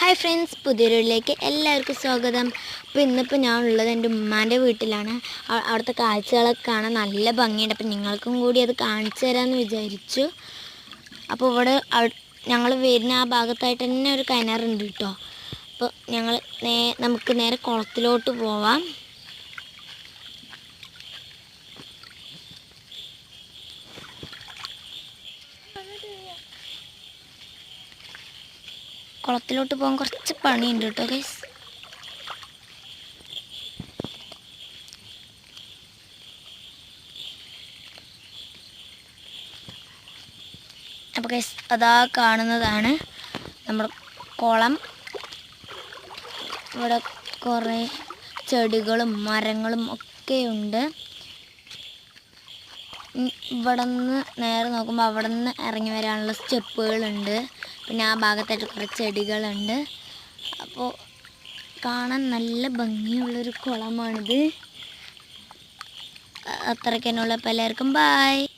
Hi friends, പുതിയൊരുവിലേക്ക് എല്ലാവർക്കും സ്വാഗതം. അപ്പോൾ ഇന്നിപ്പോൾ ഞാനുള്ളത് എൻ്റെ ഉമ്മാൻ്റെ വീട്ടിലാണ്. അവിടുത്തെ കാഴ്ചകളൊക്കെ കാണാൻ നല്ല ഭംഗിയുണ്ട്. അപ്പോൾ നിങ്ങൾക്കും കൂടി അത് കാണിച്ചു തരാമെന്ന് വിചാരിച്ചു. അപ്പോൾ ഇവിടെ ഞങ്ങൾ വരുന്ന ആ ഭാഗത്തായിട്ട് തന്നെ ഒരു കിണറുണ്ട് കേട്ടോ. അപ്പോൾ നമുക്ക് നേരെ കുളത്തിലോട്ട് പോവാം. കുളത്തിലോട്ട് പോകാൻ കുറച്ച് പണിയുണ്ട് കേട്ടോ ഗൈസ്. അപ്പോൾ ഗൈസ് അതാ കാണുന്നതാണ് നമ്മുടെ കുളം. ഇവിടെ കുറേ ചെടികളും മരങ്ങളും ഒക്കെയുണ്ട്. ഇവിടെ നിന്ന് നേരെ നോക്കുമ്പോൾ അവിടെ നിന്ന് ഇറങ്ങി വരാനുള്ള സ്റ്റെപ്പുകളുണ്ട്. പിന്നെ ആ ഭാഗത്തായിട്ട് കുറേ ചെടികളുണ്ട്. അപ്പോൾ കാണാൻ നല്ല ഭംഗിയുള്ളൊരു കുളമാണിത്. അത്രയ്ക്ക് തന്നെയുള്ള. അപ്പോൾ എല്ലാവർക്കും ബായ്.